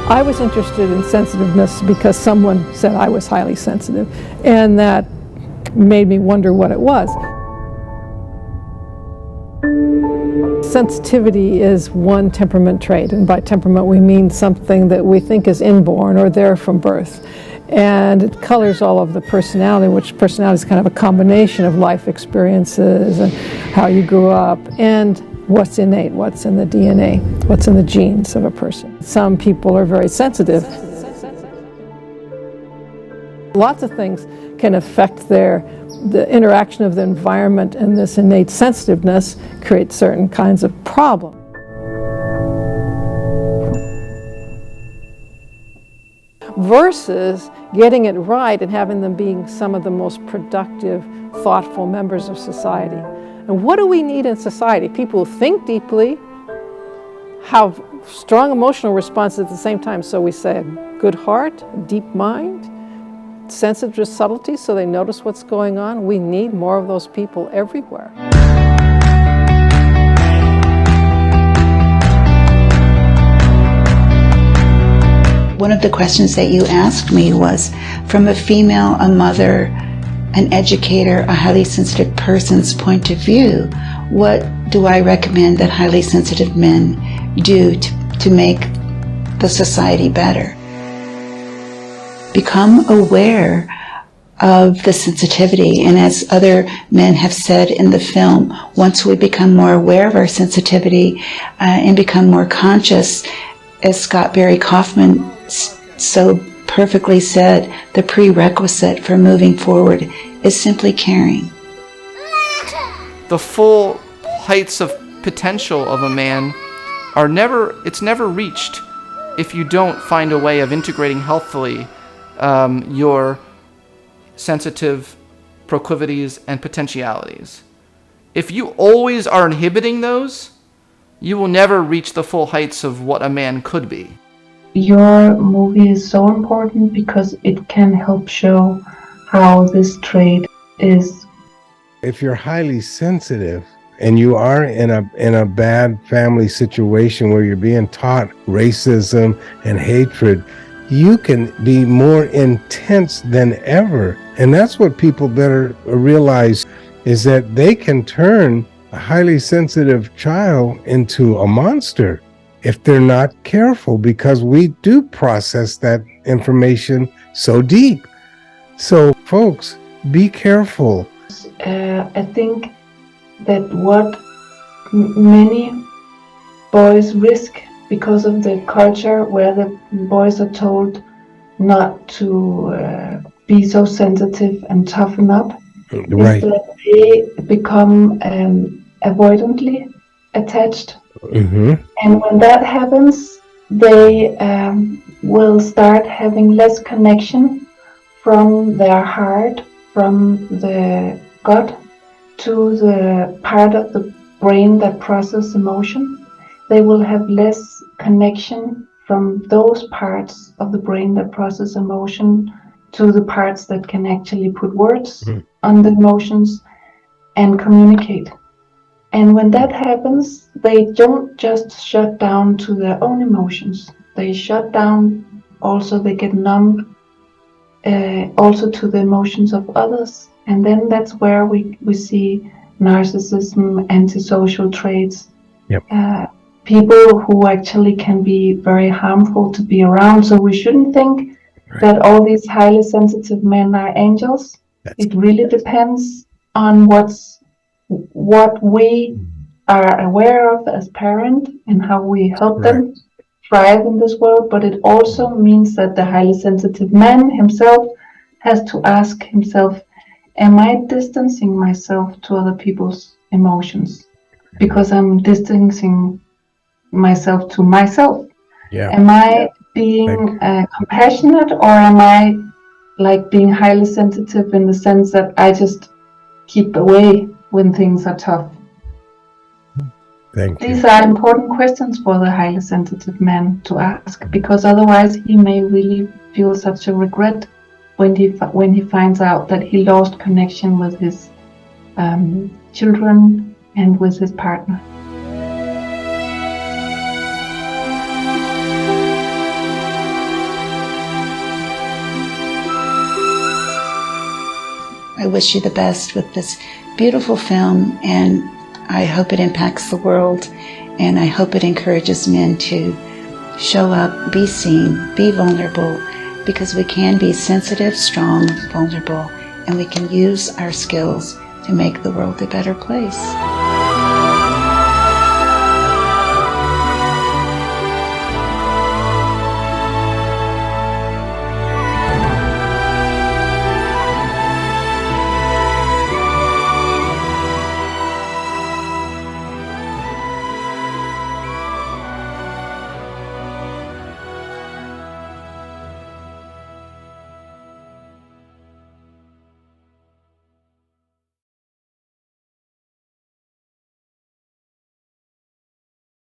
I was interested in sensitiveness because someone said I was highly sensitive, and that made me wonder what it was. Sensitivity is one temperament trait, and by temperament we mean something that we think is inborn or there from birth. And it colors all of the personality, which personality is kind of a combination of life experiences and how you grew up and what's innate, what's in the DNA, what's in the genes of a person. Some people are very sensitive. Lots of things can affect the interaction of the environment, and this innate sensitiveness creates certain kinds of problems. Versus getting it right and having them being some of the most productive, thoughtful members of society. And what do we need in society? People who think deeply, have strong emotional responses at the same time. So we say a good heart, a deep mind, sensitive to subtlety so they notice what's going on. We need more of those people everywhere. One of the questions that you asked me was, from a female, a mother, an educator, a highly sensitive person's point of view, what do I recommend that highly sensitive men do to make the society better? Become aware of the sensitivity, and as other men have said in the film, once we become more aware of our sensitivity and become more conscious, as Scott Barry Kaufman so perfectly said, the prerequisite for moving forward is simply caring. The full heights of potential of a man it's never reached if you don't find a way of integrating healthfully your sensitive proclivities and potentialities. If you always are inhibiting those, you will never reach the full heights of what a man could be. Your movie is so important because it can help show how this trait is. If you're highly sensitive and you are in a bad family situation where you're being taught racism and hatred, you can be more intense than ever. And that's what people better realize, is that they can turn a highly sensitive child into a monster if they're not careful, because we do process that information so deep. So folks, be careful. I think that what many boys risk because of the culture where the boys are told not to be so sensitive and toughen up, Right. is that they become avoidantly attached. Mm-hmm. And when that happens, they will start having less connection from their heart, from the gut, to the part of the brain that processes emotion. They will have less connection from those parts of the brain that process emotion to the parts that can actually put words on the emotions and communicate. And when that happens, they don't just shut down to their own emotions. They shut down also, they get numb also to the emotions of others. And then that's where we see narcissism, antisocial traits, people who actually can be very harmful to be around. So we shouldn't think that all these highly sensitive men are angels. It really depends on what we are aware of as parents and how we help them thrive in this world. But it also means that the highly sensitive man himself has to ask himself, am I distancing myself to other people's emotions because I'm distancing myself to myself? Am I being compassionate, or am I like being highly sensitive in the sense that I just keep away when things are tough? These are important questions for the highly sensitive man to ask, because otherwise he may really feel such a regret when he finds out that he lost connection with his children and with his partner. I wish you the best with this beautiful film, and I hope it impacts the world, and I hope it encourages men to show up, be seen, be vulnerable, because we can be sensitive, strong, vulnerable, and we can use our skills to make the world a better place.